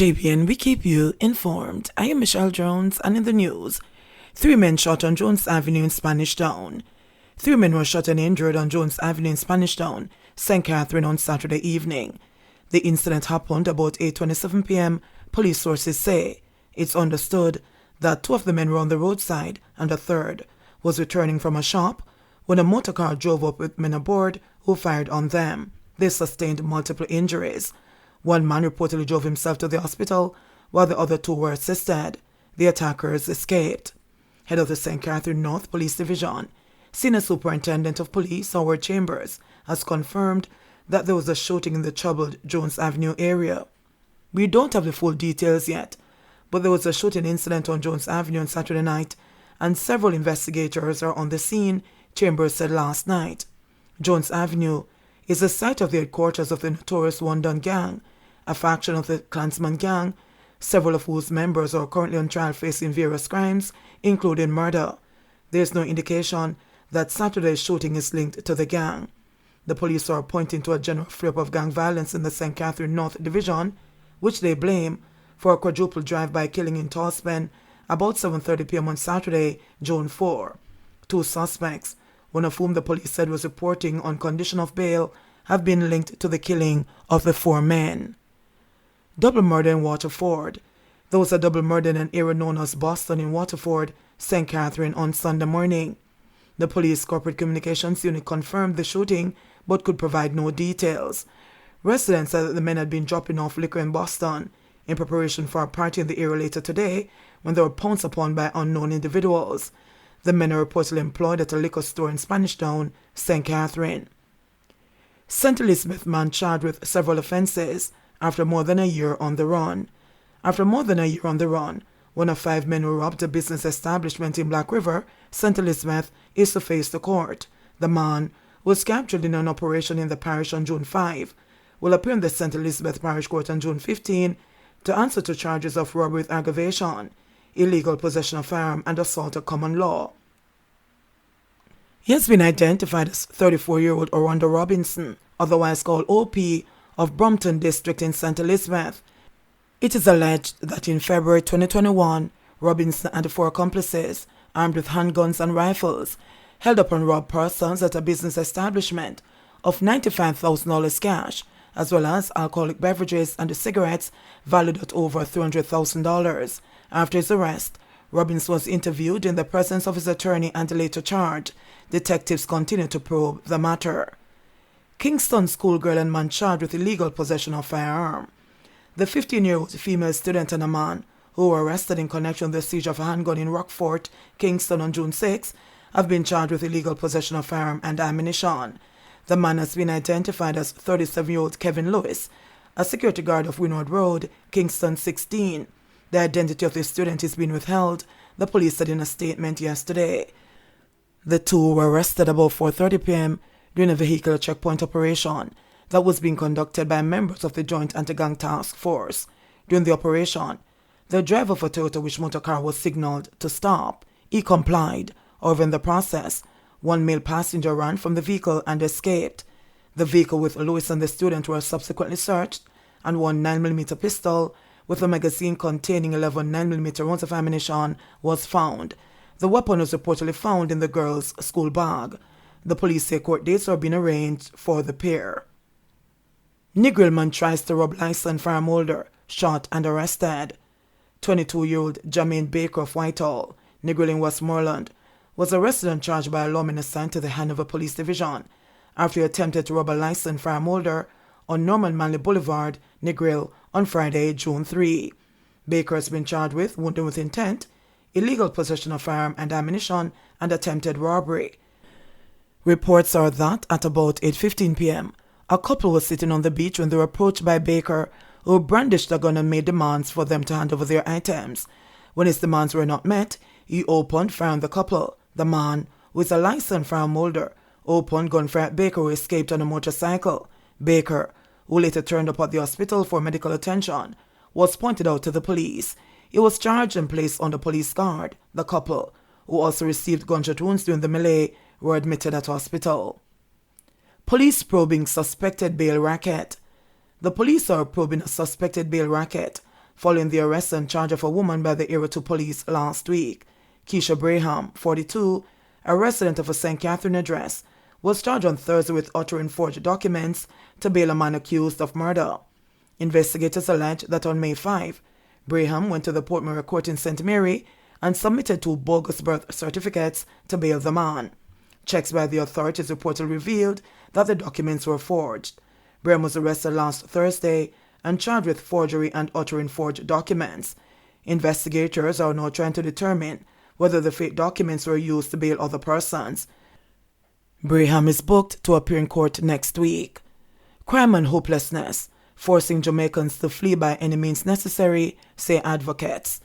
JBN, we keep you informed. I am Michelle Jones, and in the news, 3 men shot on Jones Avenue in Spanish Town. 3 men were shot and injured on Jones Avenue in Spanish Town, St. Catherine on Saturday evening. The incident happened about 8:27 p.m., police sources say. It's understood that 2 of the men were on the roadside and a third was returning from a shop when a motor car drove up with men aboard who fired on them. They sustained multiple injuries. 1 man reportedly drove himself to the hospital, while the other 2 were assisted. The attackers escaped. Head of the St. Catherine North Police Division, Senior Superintendent of Police Howard Chambers, has confirmed that there was a shooting in the troubled Jones Avenue area. We don't have the full details yet, but there was a shooting incident on Jones Avenue on Saturday night, and several investigators are on the scene, Chambers said last night. Jones Avenue is the site of the headquarters of the notorious One Dun Gang, a faction of the Klansman Gang, several of whose members are currently on trial facing various crimes, including murder. There is no indication that Saturday's shooting is linked to the gang. The police are pointing to a general flare-up of gang violence in the St. Catherine North Division, which they blame for a quadruple drive-by killing in Tallspen about 7:30 p.m. on Saturday, June 4. 2 suspects, one of whom the police said was reporting on condition of bail, have been linked to the killing of the 4 men. Double murder in Waterford. There was a double murder in an area known as Boston in Waterford, St. Catherine on Sunday morning. The police corporate communications unit confirmed the shooting but could provide no details. Residents said that the men had been dropping off liquor in Boston in preparation for a party in the area later today when they were pounced upon by unknown individuals. The men are reportedly employed at a liquor store in Spanish Town, St. Catherine. St. Elizabeth man charged with several offences after more than a year on the run. After more than a year on the run, one of 5 men who robbed a business establishment in Black River, St. Elizabeth, is to face the court. The man, who was captured in an operation in the parish on June 5, will appear in the St. Elizabeth Parish Court on June 15 to answer to charges of robbery with aggravation, illegal possession of firearm, and assault at common law. He has been identified as 34-year-old Orlando Robinson, otherwise called OP, of Brompton District in St. Elizabeth. It is alleged that in February 2021, Robinson and the 4 accomplices, armed with handguns and rifles, held up and robbed persons at a business establishment of $95,000 cash, as well as alcoholic beverages and cigarettes valued at over $300,000. After his arrest, Robinson was interviewed in the presence of his attorney and later charged. Detectives continue to probe the matter. Kingston schoolgirl and man charged with illegal possession of firearm. The 15-year-old female student and a man who were arrested in connection with the siege of a handgun in Rockfort, Kingston on June 6, have been charged with illegal possession of firearm and ammunition. The man has been identified as 37-year-old Kevin Lewis, a security guard of Winward Road, Kingston 16. The identity of the student is being withheld, the police said in a statement yesterday. The 2 were arrested about 4:30 p.m. during a vehicular checkpoint operation that was being conducted by members of the Joint Anti-Gang Task Force. During the operation, the driver of a Toyota Wish motor car was signaled to stop. He complied. However, in the process, 1 male passenger ran from the vehicle and escaped. The vehicle with Lewis and the student were subsequently searched, and 1 9mm pistol with a magazine containing 11 9mm rounds of ammunition was found. The weapon was reportedly found in the girl's school bag. The police say court dates are being arranged for the pair. Negril man tries to rob licensed firearm holder, shot and arrested. 22-year-old Jermaine Baker of Whitehall, Negril in Westmoreland, was arrested and charged by a lawman assigned to the Hanover Police Division after he attempted to rob a licensed firearm holder on Norman Manley Boulevard, Negril, on Friday, June 3. Baker has been charged with wounding with intent, illegal possession of firearm and ammunition, and attempted robbery. Reports are that at about 8:15 p.m., a couple was sitting on the beach when they were approached by Baker, who brandished a gun and made demands for them to hand over their items. When his demands were not met, he opened fire on the couple. The man, who is a licensed firearm holder, opened gunfire at Baker, who escaped on a motorcycle. Baker, who later turned up at the hospital for medical attention, was pointed out to the police. He was charged and placed under police guard. The couple, who also received gunshot wounds during the melee, were admitted at hospital. Police probing suspected bail racket. The police are probing a suspected bail racket following the arrest and charge of a woman by the Area 2 police last week. Keisha Braham, 42, a resident of a St. Catherine address, was charged on Thursday with uttering forged documents to bail a man accused of murder. Investigators allege that on May 5, Braham went to the Portmore Court in St. Mary and submitted 2 bogus birth certificates to bail the man. Checks by the authorities reportedly revealed that the documents were forged. Braham was arrested last Thursday and charged with forgery and uttering forged documents. Investigators are now trying to determine whether the fake documents were used to bail other persons. Braham is booked to appear in court next week. Crime and hopelessness, forcing Jamaicans to flee by any means necessary, say advocates.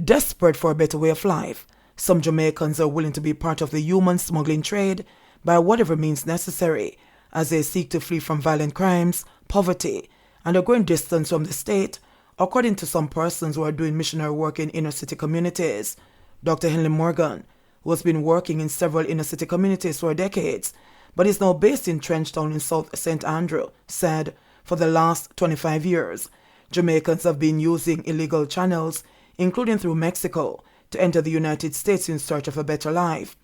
Desperate for a better way of life, some Jamaicans are willing to be part of the human smuggling trade by whatever means necessary as they seek to flee from violent crimes, poverty, and a growing distance from the state, according to some persons who are doing missionary work in inner-city communities. Dr. Henry Morgan, who has been working in several inner-city communities for decades, but is now based in Trenchtown in South St. Andrew, said, for the last 25 years, Jamaicans have been using illegal channels, including through Mexico, to enter the United States in search of a better life.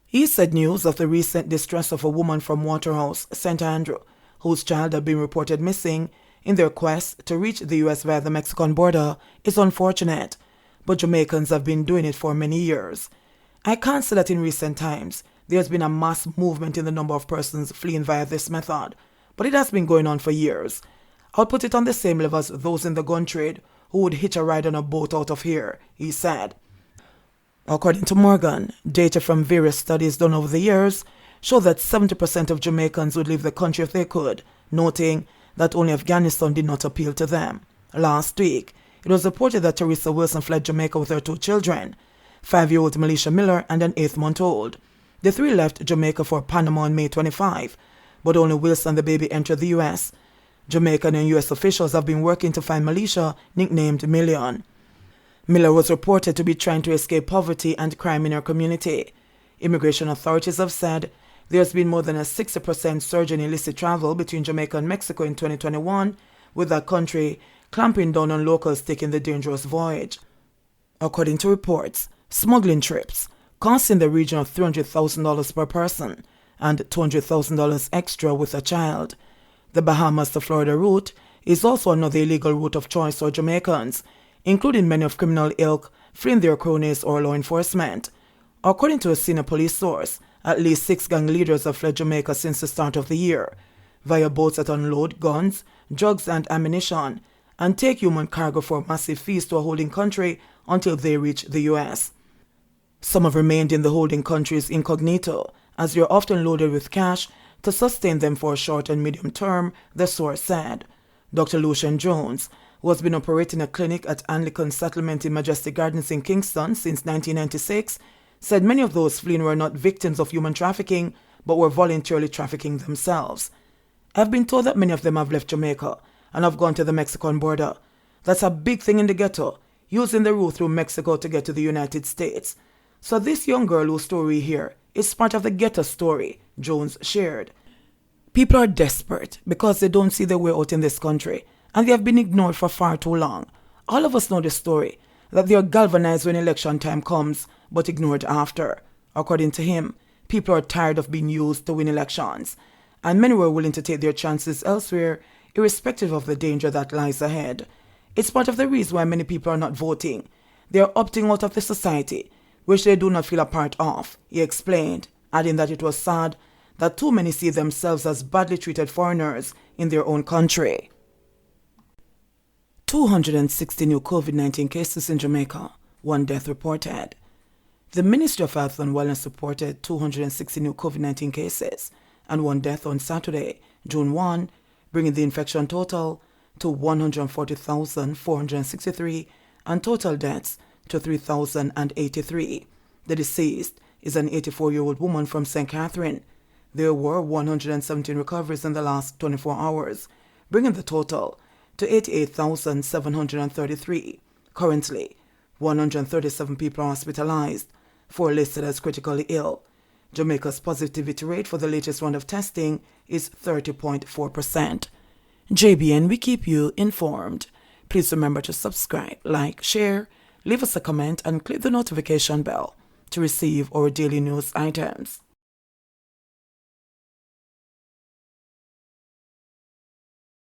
He said news of the recent distress of a woman from Waterhouse, St. Andrew, whose child had been reported missing in their quest to reach the U.S. via the Mexican border, is unfortunate, but Jamaicans have been doing it for many years. I can't say that in recent times there has been a mass movement in the number of persons fleeing via this method, but it has been going on for years. I'll put it on the same level as those in the gun trade who would hitch a ride on a boat out of here, he said. According to Morgan, data from various studies done over the years show that 70% of Jamaicans would leave the country if they could, noting that only Afghanistan did not appeal to them. Last week, it was reported that Teresa Wilson fled Jamaica with her 2 children, 5-year-old Melisha Miller and an 8-month-old. The 3 left Jamaica for Panama on May 25, but only Wilson and the baby entered the U.S. Jamaican and U.S. officials have been working to find Melisha, nicknamed Million. Miller was reported to be trying to escape poverty and crime in her community. Immigration authorities have said there has been more than a 60% surge in illicit travel between Jamaica and Mexico in 2021, with that country clamping down on locals taking the dangerous voyage. According to reports, smuggling trips cost in the region of $300,000 per person and $200,000 extra with a child. The Bahamas to Florida route is also another illegal route of choice for Jamaicans, including many of criminal ilk fleeing their cronies or law enforcement. According to a senior police source, at least 6 gang leaders have fled Jamaica since the start of the year, via boats that unload guns, drugs and ammunition, and take human cargo for massive fees to a holding country until they reach the U.S. Some have remained in the holding countries incognito, as they are often loaded with cash to sustain them for a short and medium term, the source said. Dr. Lucian Jones, who has been operating a clinic at Anglican Settlement in Majestic Gardens in Kingston since 1996, said many of those fleeing were not victims of human trafficking, but were voluntarily trafficking themselves. I've been told that many of them have left Jamaica and have gone to the Mexican border. That's a big thing in the ghetto, using the route through Mexico to get to the United States. So this young girl whose story here is part of the ghetto story, Jones shared. People are desperate because they don't see their way out in this country, and they have been ignored for far too long. All of us know the story, that they are galvanized when election time comes, but ignored after. According to him, people are tired of being used to win elections, and many were willing to take their chances elsewhere, irrespective of the danger that lies ahead. It's part of the reason why many people are not voting. They are opting out of the society, which they do not feel a part of, he explained, adding that it was sad that too many see themselves as badly treated foreigners in their own country. 260 new COVID-19 cases in Jamaica, 1 death reported. The Ministry of Health and Wellness reported 260 new COVID-19 cases and 1 death on Saturday, June 1, bringing the infection total to 140,463 and total deaths to 3,083. The deceased is an 84-year-old woman from St. Catherine. There were 117 recoveries in the last 24 hours, bringing the total to 88,733. Currently, 137 people are hospitalized, 4 listed as critically ill. Jamaica's positivity rate for the latest round of testing is 30.4%. JBN, we keep you informed. Please remember to subscribe, like, share, leave us a comment, and click the notification bell to receive our daily news items.